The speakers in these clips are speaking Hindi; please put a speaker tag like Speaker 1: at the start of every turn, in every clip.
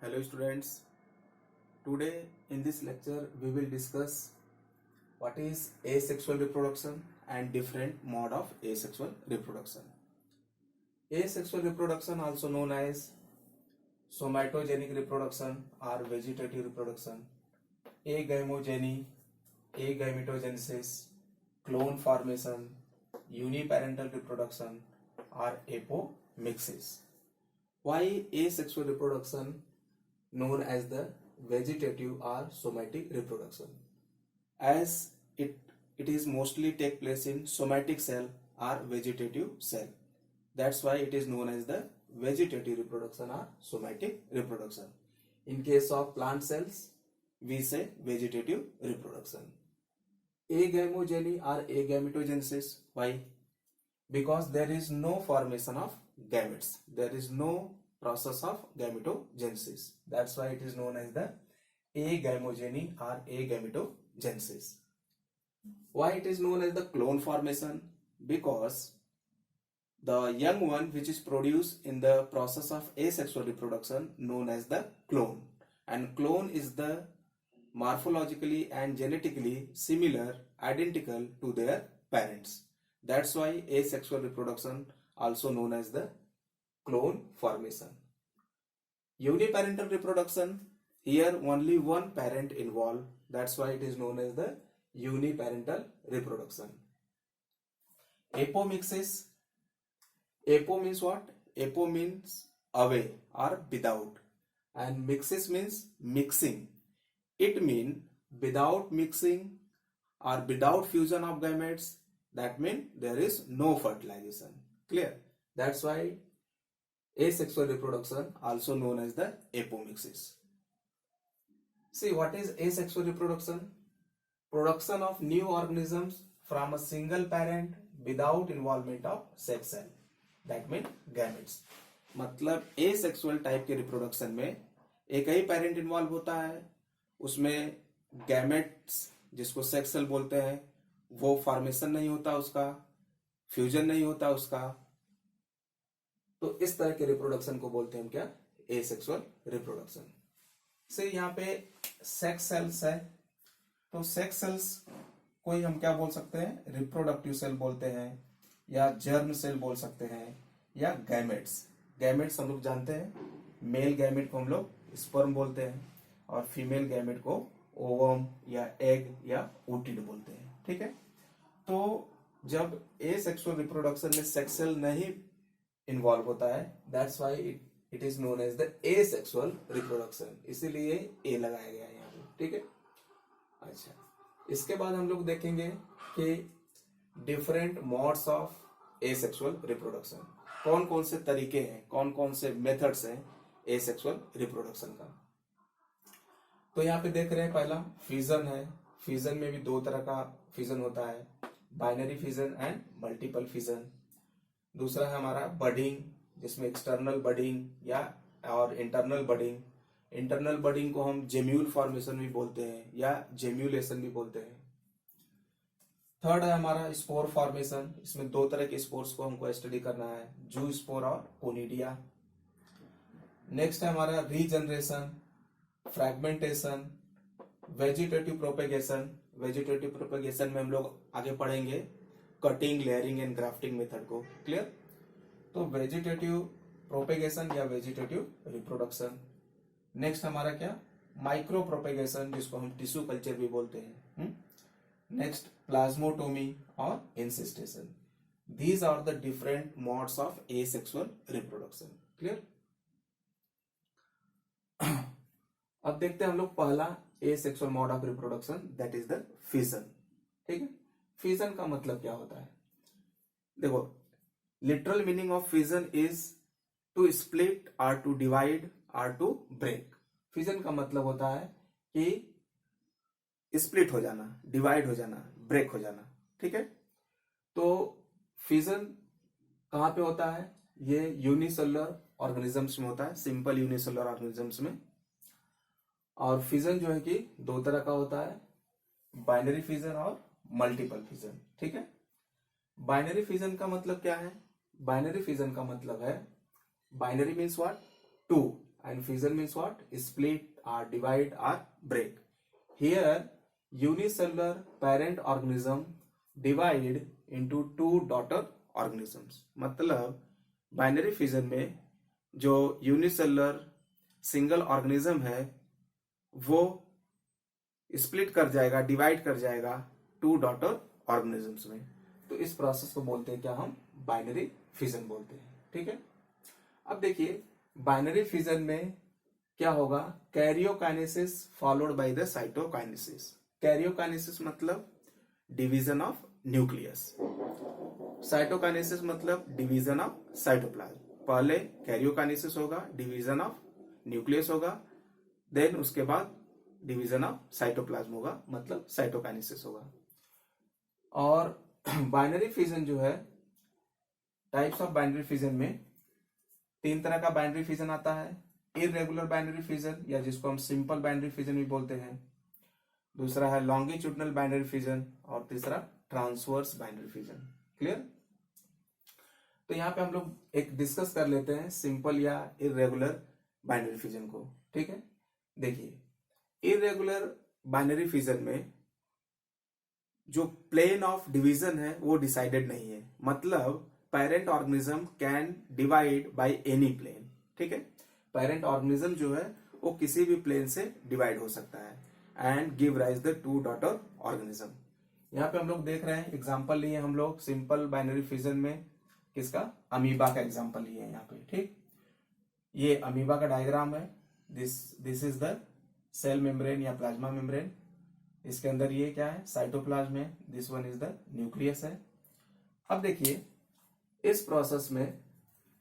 Speaker 1: Hello students, today in this lecture we will discuss what is asexual reproduction and different mode of asexual reproduction. Asexual reproduction, also known as somatogenic reproduction or vegetative reproduction, agamogeny, agametogenesis, clone formation, uniparental reproduction or apomixis. Why asexual reproduction known as the vegetative or somatic reproduction? As it is mostly take place in somatic cell or vegetative cell. That's why it is known as the vegetative reproduction or somatic reproduction. In case of plant cells, we say vegetative reproduction. Agamogeny or agametogenesis. Why? Because there is no formation of gametes. There is no process of gametogenesis. That's why it is known as the agamogeny or agametogenesis. Why it is known as the clone formation? Because the young one which is produced in the process of asexual reproduction known as the clone, and clone is the morphologically and genetically similar, identical to their parents. That's why asexual reproduction also known as the clone formation. Uniparental reproduction, here only one parent involved. That's why it is known as the uniparental reproduction. Apomixis. Apo means what? Apo means away or without, and mixis means mixing. It means without mixing or without fusion of gametes. That means there is no fertilization. Clear? That's why asexual reproduction also known as the apomixis. See, what is asexual reproduction? Production of new organisms from a single parent without involvement of sex cell. That means gametes. मतलब asexual टाइप के रिप्रोडक्शन में एक ही पेरेंट इन्वॉल्व होता है, उसमें गैमेट्स जिसको सेक्स सेल बोलते हैं वो फॉर्मेशन नहीं होता, उसका फ्यूजन नहीं होता उसका. तो इस तरह के रिप्रोडक्शन को बोलते हैं क्या? Asexual reproduction. से यहाँ पे सेक्स सेल्स है, तो सेक्स सेल्स को ही हम क्या बोल सकते हैं? रिप्रोडक्टिव सेल बोलते हैं, या जर्म सेल बोल सकते हैं, या गैमेट्स. गैमेट्स हम लोग जानते हैं, मेल गैमेट को हम लोग स्पर्म बोलते हैं और फीमेल गैमेट को ओवम या एग या ओटिड बोलते हैं. ठीक है. तो जब एसेक्सुअल रिप्रोडक्शन में सेक्स सेल नहीं इन्वॉल्व होता है, that's why it is known as the asexual reproduction. इसीलिए ए लगाया गया है यहाँ पे. ठीक है. अच्छा, इसके बाद हम लोग देखेंगे कि different modes of asexual reproduction. कौन कौन से तरीके हैं, कौन कौन से मेथड्स हैं एसेक्सुअल रिप्रोडक्शन का. तो यहाँ पे देख रहे हैं, पहला फ्यूजन है. फ्यूजन में भी दो तरह का फ्यूजन होता है, binary fusion and multiple fusion. दूसरा है हमारा बडिंग, जिसमें एक्सटर्नल बडिंग या और इंटरनल बडिंग. इंटरनल बडिंग को हम जेम्यूल फॉर्मेशन भी बोलते हैं या जेम्यूलेशन भी बोलते हैं. थर्ड है हमारा स्पोर फॉर्मेशन. इसमें दो तरह के स्पोर्स को हमको स्टडी करना है, जू स्पोर और कोनिडिया. नेक्स्ट है हमारा regeneration, fragmentation, vegetative propagation. Vegetative propagation में हम लोग आगे पढ़ेंगे cutting, layering and grafting method को. क्लियर. तो वेजिटेटिव प्रोपेगेशन या वेजिटेटिव रिप्रोडक्शन. नेक्स्ट हमारा क्या? माइक्रो प्रोपेगेशन, जिसको हम टिश्यू कल्चर भी बोलते हैं. नेक्स्ट प्लाज्मोटोमी और encystation. These are the different modes of asexual reproduction. Clear. अब देखते हैं हम लोग पहला asexual mode of reproduction, that is the fission. ठीक है. फिजन का मतलब क्या होता है? देखो, literal meaning of fission is to split और टू डिवाइड और टू ब्रेक. फिजन का मतलब होता है कि स्प्लिट हो जाना, डिवाइड हो जाना, ब्रेक हो जाना. ठीक है. तो फिजन कहां पे होता है? ये यूनिसेलुलर ऑर्गेनिजम्स में होता है, सिंपल यूनिसेलुलर ऑर्गेनिजम्स में. और फिजन जो है कि दो तरह का होता है, बाइनरी फिजन और मल्टीपल फिजन. ठीक है. बाइनरी फिजन का मतलब क्या है? बाइनरी फिजन का मतलब है, binary means what? Two, and fission means what? Split or divide or break. Here unicellular parent organism divide into two daughter organisms. मतलब बाइनरी फिजन में जो यूनिसेलुलर सिंगल ऑर्गेनिज्म है वो स्प्लिट कर जाएगा, डिवाइड कर जाएगा टू डॉटर ऑर्गेनिजम्स में। तो इस प्रोसेस को बोलते हैं क्या? हम बाइनरी फिजन बोलते हैं। ठीक है, अब देखिए बाइनरी फिजन में क्या होगा? Karyokinesis followed by the cytokinesis. Karyokinesis मतलब डिवीजन ऑफ न्यूक्लियस, साइटोकाइनेसिस मतलब डिवीजन ऑफ साइटोप्लाज्म। पहले कैरियोकाइनेसिस होगा, डिवीजन ऑफ न्यूक्लियस होगा, देन उसके बाद डिवीजन ऑफ साइटोप्लाज्म होगा, मतलब साइटोकाइनेसिस होगा। और बाइनरी फिजन जो है, टाइप्स ऑफ बाइनरी फिजन में तीन तरह का बाइनरी फिजन आता है। इररेगुलर बाइनरी फिजन या जिसको हम सिंपल बाइनरी फिजन भी बोलते हैं, दूसरा है लॉन्गिट्यूडनल बाइनरी फिजन और तीसरा ट्रांसवर्स बाइनरी फिजन। क्लियर? तो यहाँ पे हम लोग एक डिस्कस कर लेते हैं सिंपल या इररेगुलर बाइनरी फिजन को। ठीक है, देखिए इररेगुलर बाइनरी फिजन में जो प्लेन ऑफ डिवीजन है वो डिसाइडेड नहीं है, मतलब parent organism can divide by any plane. ठीक है, पेरेंट ऑर्गेनिज्म जो है वो किसी भी प्लेन से डिवाइड हो सकता है and give rise the two daughter organism. यहाँ पे हम लोग देख रहे हैं एग्जांपल लिए हम लोग सिंपल बाइनरी फिजन में किसका? अमीबा का एग्जांपल लिए हैं यहाँ पे। ठीक, ये अमीबा का डायग्राम है। This is the cell membrane या प्लाज्मा मेम्ब्रेन। इसके अंदर ये क्या है? साइटोप्लाज्म है। This one is the nucleus है। अब देखिए इस प्रोसेस में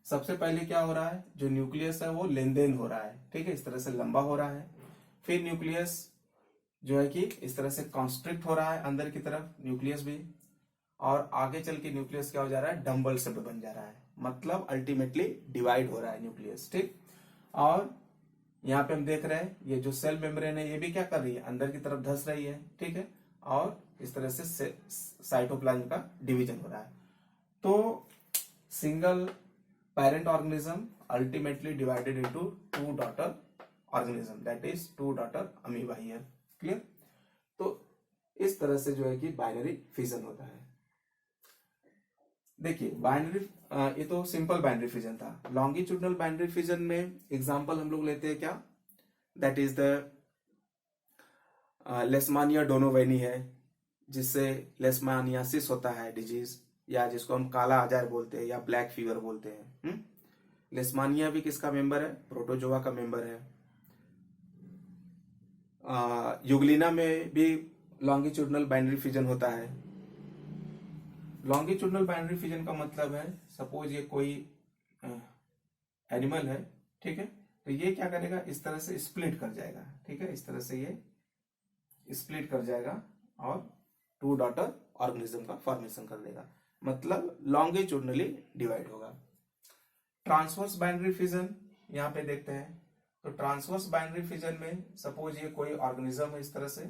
Speaker 1: सबसे पहले क्या हो रहा है? जो न्यूक्लियस है वो लेन देन हो रहा है। ठीक है, इस तरह से लंबा हो रहा है। फिर न्यूक्लियस जो है कि इस तरह से कॉन्स्ट्रिक्ट हो रहा है अंदर की तरफ, न्यूक्लियस भी, और आगे चल के न्यूक्लियस क्या हो जा रहा है? डम्बल शेप बन जा रहा है, मतलब अल्टीमेटली डिवाइड हो रहा है न्यूक्लियस। ठीक, और यहाँ पे हम देख रहे हैं ये जो सेल मेम्ब्रेन है ये भी क्या कर रही है? अंदर की तरफ धंस रही है। ठीक है, और इस तरह से साइटोप्लाज्म का डिवीजन हो रहा है। तो single parent organism ultimately divided into two daughter organism, that is two daughter amoeba here. Clear? तो इस तरह से जो है कि बाइनरी फिजन होता है। देखिए बाइनरी, ये तो सिंपल बाइनरी फिजन था। लॉन्गिट्यूडनल बाइनरी फिजन में एग्जांपल हम लोग लेते हैं क्या? दैट इज द लेशमानिया डोनोवेनी है, जिससे लेशमानियासिस होता है डिजीज, या जिसको हम काला आजार बोलते हैं या ब्लैक फीवर बोलते हैं। लेशमानिया भी किसका मेंबर है? प्रोटोजोआ का मेंबर है। युगलिना में भी लॉन्गिट्यूडनल बाइनरी फिजन होता है। लॉन्गिट्यूडनल बाइनरी फिजन का मतलब है, सपोज ये कोई एनिमल है, ठीक है, तो ये क्या करेगा? इस तरह से स्प्लिट कर जाएगा। ठीक है, इस तरह से ये स्प्लिट कर जाएगा और टू डॉटर ऑर्गेनिज्म का फॉर्मेशन कर देगा, मतलब लॉन्गिट्यूडनली डिवाइड होगा। ट्रांसवर्स बाइनरी फिजन यहाँ पे देखते हैं। तो ट्रांसवर्स बाइनरी फिजन में सपोज ये कोई ऑर्गेनिज्म है इस तरह से,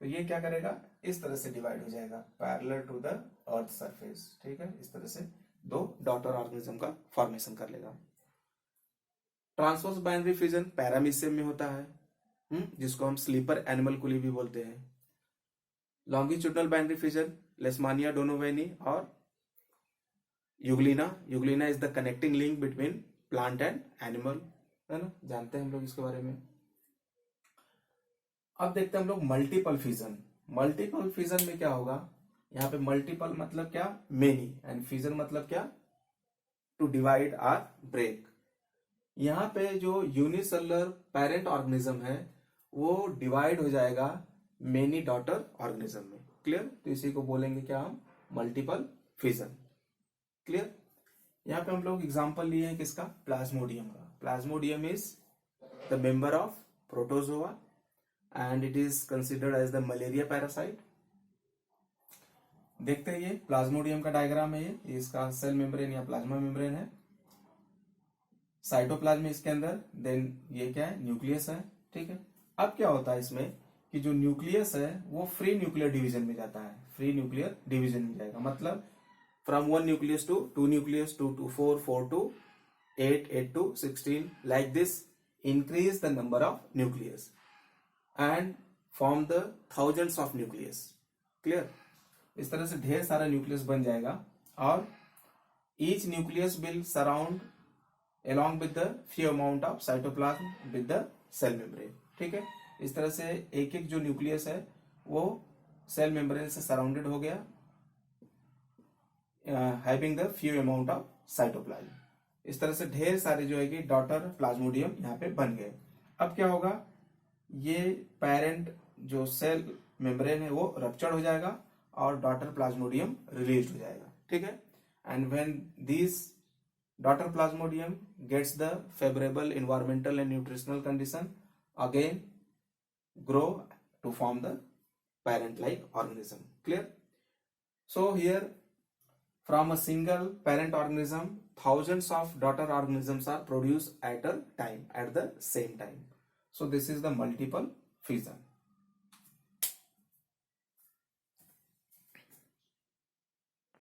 Speaker 1: तो ये क्या करेगा? इस तरह से डिवाइड हो जाएगा parallel to the earth surface. ठीक है, इस तरह से दो डॉटर ऑर्गेनिज्म का फॉर्मेशन कर लेगा। ट्रांसवर्स बाइनरी फिजन पैरामीशियम में होता है, जिसको हम स्लीपर एनिमल कुली भी बोलते हैं। लॉन्गिट्यूडनल बाइनरी फिजन लेशमानिया डोनोवेनी और Euglena is the connecting link between plant and animal, है ना, जानते हैं हम लोग इसके बारे में। अब देखते हैं हम लोग मल्टीपल फिजन। मल्टीपल फिजन में क्या होगा? यहाँ पे मल्टीपल मतलब क्या? मेनी, एंड फिजन मतलब क्या? टू डिवाइड और ब्रेक। यहाँ पे जो यूनिसेलुलर पेरेंट ऑर्गेनिज्म है वो डिवाइड हो जाएगा मेनी डॉटर ऑर्गेनिज्म में। क्लियर? तो इसी को बोलेंगे क्या हम? Multiple fission. क्लियर? यहाँ पे हम लोग एग्जांपल लिए हैं किसका? प्लाज्मोडियम का। Plasmodium is the member of protozoa and it is considered as the malaria parasite. देखते हैं ये प्लाज्मोडियम का डायग्राम है। ये इसका सेल मेम्ब्रेन या प्लाज्मा मेम्ब्रेन है, साइटोप्लाज्म है इसके अंदर, देन ये क्या है? न्यूक्लियस है। ठीक है, अब क्या होता है इसमें कि जो न्यूक्लियस है वो फ्री न्यूक्लियर डिवीजन में जाता है। फ्री न्यूक्लियर डिवीजन में जाएगा, मतलब from 1 nucleus to 2 nucleus to 4 4 to 8 8 to 16 like this increase the number of nucleus and form the thousands of nucleus. Clear? इस तरह से ढेर सारा न्यूक्लियस बन जाएगा और each nucleus will surround along with the few amount of cytoplasm with the cell membrane. ठीक है, इस तरह से एक एक जो न्यूक्लियस है वो सेल मेम्ब्रेन से सराउंडेड हो गया, having the few amount of cytoplasm. इस तरह से ढेर सारे जो है कि डॉटर प्लाज्मोडियम यहाँ पे बन गए. अब क्या होगा, ये पेरेंट जो सेल मेम्ब्रेन है वो रप्चर हो जाएगा और डॉटर प्लाज्मोडियम रिलीज हो जाएगा. ठीक है, and when this daughter plasmodium gets the favourable environmental and nutritional condition, again grow to form the parent like organism. Clear? So here from a single parent organism thousands of daughter organisms are produced at a time, at the same time. So this is the multiple fission.